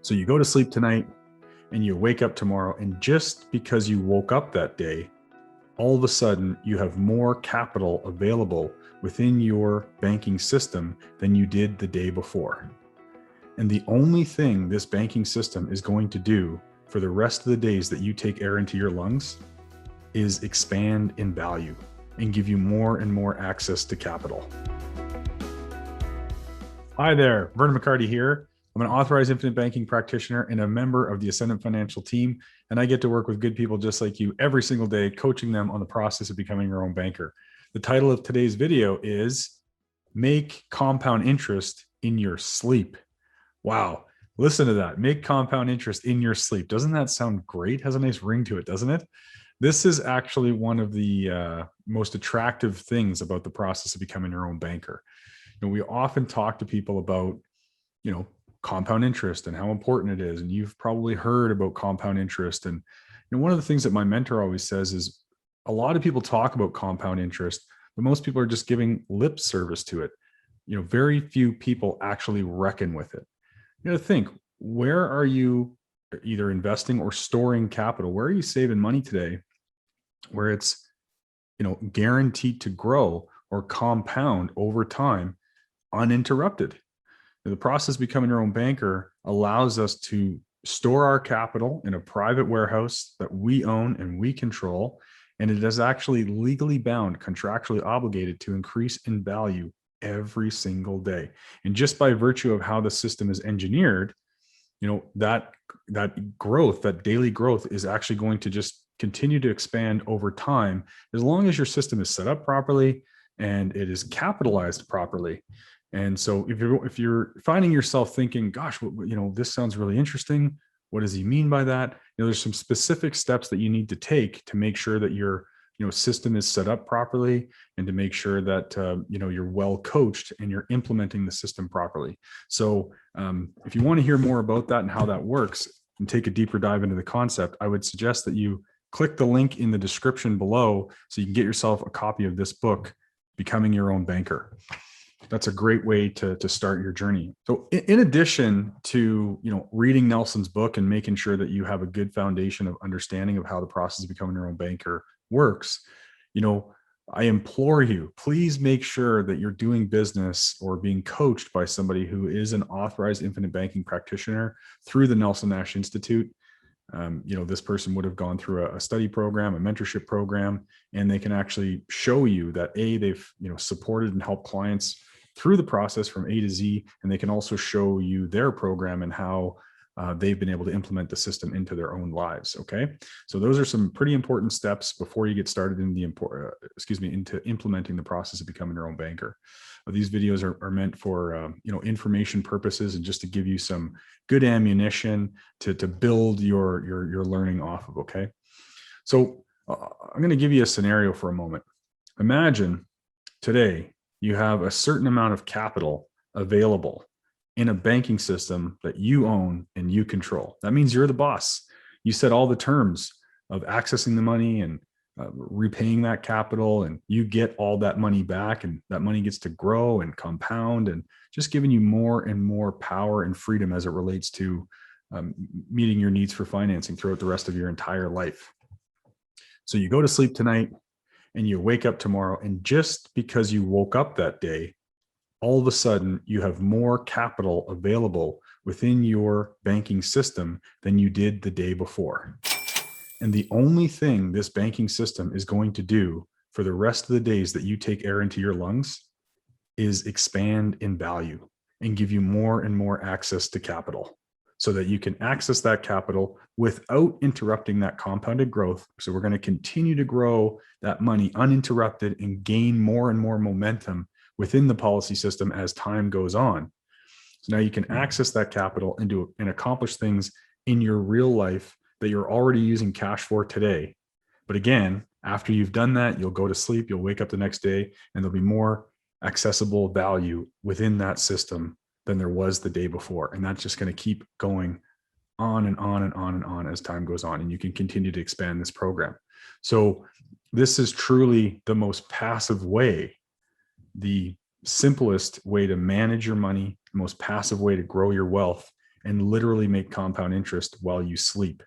So you go to sleep tonight and you wake up tomorrow, and just because you woke up that day, all of a sudden you have more capital available within your banking system than you did the day before. And the only thing this banking system is going to do for the rest of the days that you take air into your lungs is expand in value and give you more and more access to capital. Hi there, Vern McCarty here. I'm an authorized infinite banking practitioner and a member of the Ascendant financial team, and I get to work with good people just like you every single day, coaching them on the process of becoming your own banker. The title of today's video is Make Compound Interest in Your Sleep. Wow, listen to that. Make compound interest in your sleep. Doesn't that sound great? Has a nice ring to it, doesn't it? This is actually one of the most attractive things about the process of becoming your own banker. You know, we often talk to people about, compound interest and how important it is. And you've probably heard about compound interest. And one of the things that my mentor always says is a lot of people talk about compound interest, but most people are just giving lip service to it. Very few people actually reckon with it. Think, where are you either investing or storing capital? Where are you saving money today where it's, guaranteed to grow or compound over time uninterrupted? The process of becoming your own banker allows us to store our capital in a private warehouse that we own and we control, and it is actually legally bound, contractually obligated to increase in value every single day. And just by virtue of how the system is engineered, that growth, that daily growth is actually going to just continue to expand over time, as long as your system is set up properly and it is capitalized properly. And so if you're finding yourself thinking, gosh, this sounds really interesting, what does he mean by that? There's some specific steps that you need to take to make sure that your system is set up properly, and to make sure that you're well coached and you're implementing the system properly. So if you want to hear more about that and how that works and take a deeper dive into the concept, I would suggest that you click the link in the description below so you can get yourself a copy of this book, Becoming Your Own Banker. That's a great way to start your journey. So in addition to, reading Nelson's book and making sure that you have a good foundation of understanding of how the process of becoming your own banker works, I implore you, please make sure that you're doing business or being coached by somebody who is an authorized infinite banking practitioner through the Nelson Nash Institute. This person would have gone through a study program, a mentorship program, and they can actually show you that they've supported and helped clients through the process from A to Z, and they can also show you their program and how they've been able to implement the system into their own lives. Okay, so those are some pretty important steps before you get started in into implementing the process of becoming your own banker. These videos are meant for information purposes and just to give you some good ammunition to build your learning off of. Okay, so I'm going to give you a scenario for a moment. Imagine today you have a certain amount of capital available in a banking system that you own and you control. That means you're the boss. You set all the terms of accessing the money and repaying that capital, and you get all that money back, and that money gets to grow and compound, and just giving you more and more power and freedom as it relates to meeting your needs for financing throughout the rest of your entire life. So you go to sleep tonight and you wake up tomorrow, and just because you woke up that day, all of a sudden you have more capital available within your banking system than you did the day before. And the only thing this banking system is going to do for the rest of the days that you take air into your lungs is expand in value and give you more and more access to capital, so that you can access that capital without interrupting that compounded growth. So we're going to continue to grow that money uninterrupted and gain more and more momentum within the policy system as time goes on. So now you can access that capital and accomplish things in your real life that you're already using cash for today. But again, after you've done that, you'll go to sleep, you'll wake up the next day, and there'll be more accessible value within that system than there was the day before. And that's just going to keep going on and on and on and on as time goes on. And you can continue to expand this program. So this is truly the most passive way, the simplest way to manage your money, the most passive way to grow your wealth, and literally make compound interest while you sleep.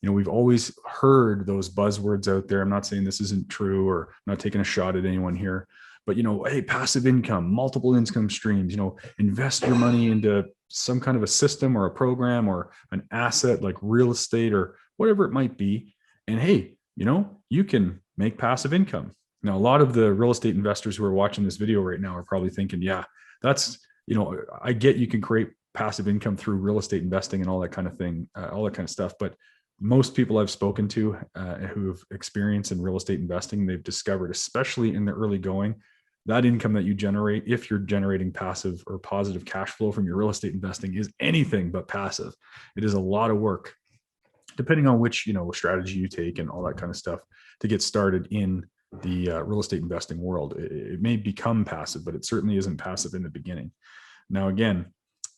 We've always heard those buzzwords out there. I'm not saying this isn't true, or not taking a shot at anyone here, but hey, passive income, multiple income streams, invest your money into some kind of a system or a program or an asset like real estate or whatever it might be. And hey, you can make passive income. Now, a lot of the real estate investors who are watching this video right now are probably thinking, yeah, that's, I get you can create passive income through real estate investing and all that kind of thing, all that kind of stuff. But most people I've spoken to who have experience in real estate investing, they've discovered, especially in the early going, that income that you generate, if you're generating passive or positive cash flow from your real estate investing, is anything but passive. It is a lot of work, depending on which, strategy you take and all that kind of stuff to get started in the real estate investing world. It may become passive, but it certainly isn't passive in the beginning. Now, again,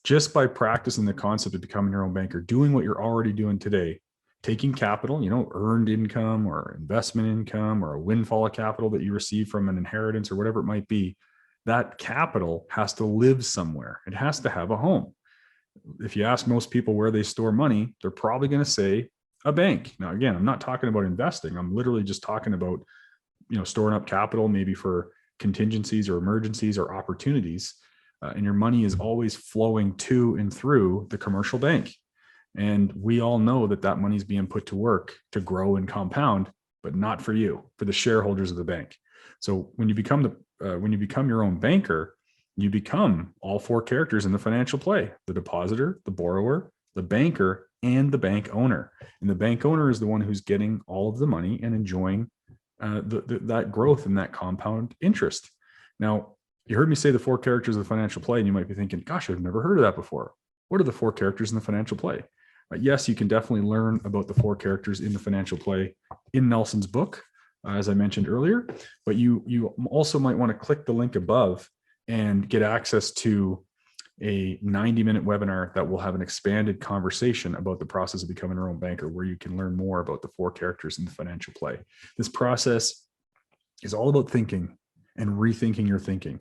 just by practicing the concept of becoming your own banker, doing what you're already doing today, taking capital, earned income or investment income or a windfall of capital that you receive from an inheritance or whatever it might be, that capital has to live somewhere. It has to have a home. If you ask most people where they store money, they're probably going to say a bank. Now, again, I'm not talking about investing. I'm literally just talking about, storing up capital, maybe for contingencies or emergencies or opportunities. And your money is always flowing to and through the commercial bank. And we all know that money is being put to work to grow and compound, but not for you, for the shareholders of the bank. So when you become your own banker, you become all four characters in the financial play: the depositor, the borrower, the banker, and the bank owner. And the bank owner is the one who's getting all of the money and enjoying that growth and that compound interest. Now, you heard me say the four characters of the financial play, and you might be thinking, gosh, I've never heard of that before. What are the four characters in the financial play? Yes, you can definitely learn about the four characters in the financial play in Nelson's book, as I mentioned earlier, but you also might want to click the link above and get access to a 90-minute webinar that will have an expanded conversation about the process of becoming your own banker, where you can learn more about the four characters in the financial play. This process is all about thinking and rethinking your thinking.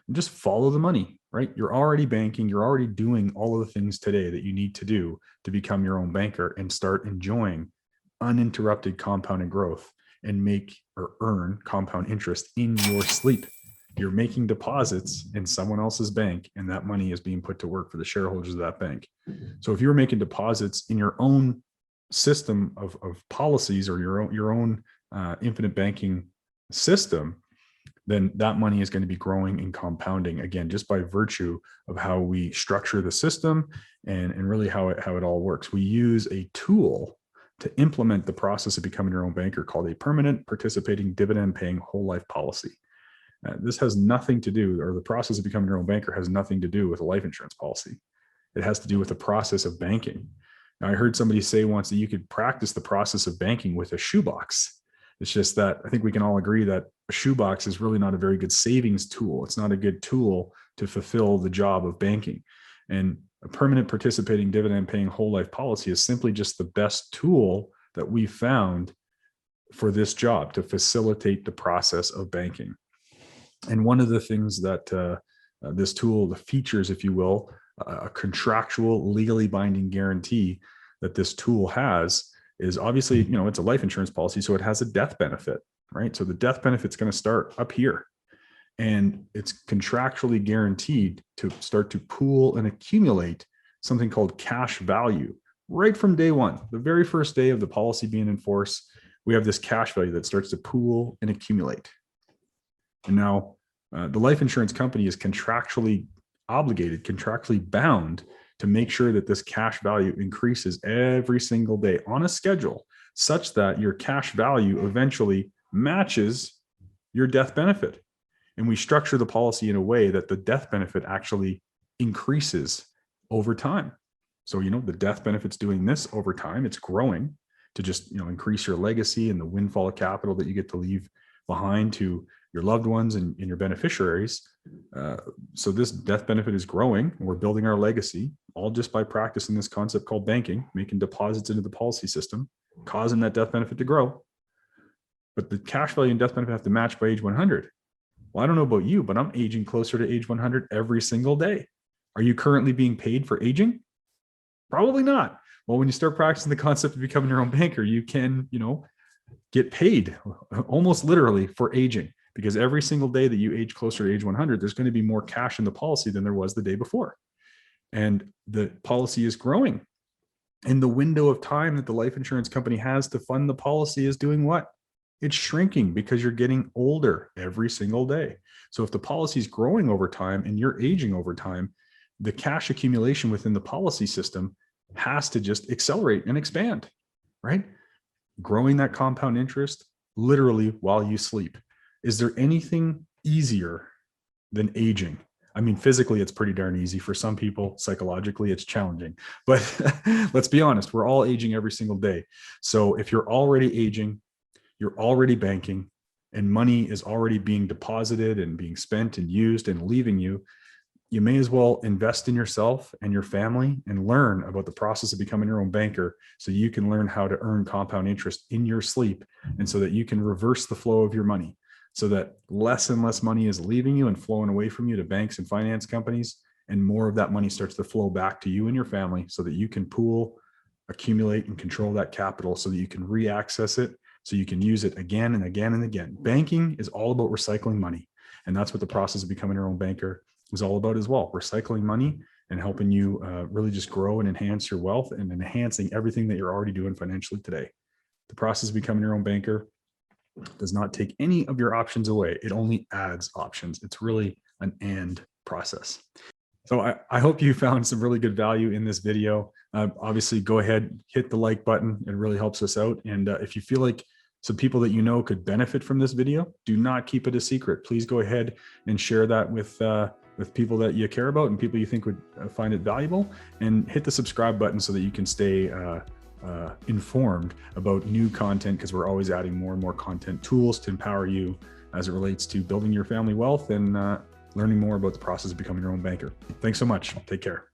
And just follow the money, right? You're already banking. You're already doing all of the things today that you need to do to become your own banker and start enjoying uninterrupted compounding growth and make or earn compound interest in your sleep. You're making deposits in someone else's bank, and that money is being put to work for the shareholders of that bank. So if you're making deposits in your own system of policies or your own infinite banking system, then that money is going to be growing and compounding, again, just by virtue of how we structure the system and really how it all works. We use a tool to implement the process of becoming your own banker called a permanent participating dividend paying whole life policy. This has nothing to do, or the process of becoming your own banker has nothing to do with a life insurance policy. It has to do with the process of banking. Now, I heard somebody say once that you could practice the process of banking with a shoebox. It's just that I think we can all agree that a shoebox is really not a very good savings tool. It's not a good tool to fulfill the job of banking. And a permanent participating dividend paying whole life policy is simply just the best tool that we've found for this job to facilitate the process of banking. And one of the things that this tool, the features, if you will, a contractual, legally binding guarantee that this tool has is obviously, it's a life insurance policy, so it has a death benefit, right? So the death benefit's going to start up here, and it's contractually guaranteed to start to pool and accumulate something called cash value right from day one. The very first day of the policy being in force, we have this cash value that starts to pool and accumulate. And now the life insurance company is contractually obligated, contractually bound to make sure that this cash value increases every single day on a schedule such that your cash value eventually matches your death benefit. And we structure the policy in a way that the death benefit actually increases over time. So, the death benefit's doing this over time. It's growing to just, increase your legacy and the windfall of capital that you get to leave behind to your loved ones and your beneficiaries. So this death benefit is growing, and we're building our legacy all just by practicing this concept called banking, making deposits into the policy system, causing that death benefit to grow. But the cash value and death benefit have to match by age 100. Well, I don't know about you, but I'm aging closer to age 100 every single day. Are you currently being paid for aging? Probably not. Well, when you start practicing the concept of becoming your own banker, you can, get paid almost literally for aging, because every single day that you age closer to age 100, there's going to be more cash in the policy than there was the day before. And the policy is growing. And the window of time that the life insurance company has to fund the policy is doing what? It's shrinking, because you're getting older every single day. So if the policy is growing over time and you're aging over time, the cash accumulation within the policy system has to just accelerate and expand, right? Growing that compound interest literally while you sleep. Is there anything easier than aging? I mean, physically, it's pretty darn easy. For some people, psychologically, it's challenging. But let's be honest, we're all aging every single day. So if you're already aging, you're already banking, and money is already being deposited and being spent and used and leaving you, you may as well invest in yourself and your family and learn about the process of becoming your own banker, so you can learn how to earn compound interest in your sleep, and so that you can reverse the flow of your money, so that less and less money is leaving you and flowing away from you to banks and finance companies, and more of that money starts to flow back to you and your family, so that you can pool, accumulate, and control that capital, so that you can re-access it, so you can use it again and again and again. Banking is all about recycling money. And that's what the process of becoming your own banker is all about as well. Recycling money and helping you really just grow and enhance your wealth, and enhancing everything that you're already doing financially today. The process of becoming your own banker does not take any of your options away. It only adds options. It's really an and process. So I hope you found some really good value in this video. Obviously, go ahead, hit the like button. It really helps us out. And if you feel like some people that you know could benefit from this video, do not keep it a secret. Please go ahead and share that with people that you care about and people you think would find it valuable, and hit the subscribe button so that you can stay informed about new content, because we're always adding more and more content, tools to empower you as it relates to building your family wealth and learning more about the process of becoming your own banker. Thanks so much. Take care.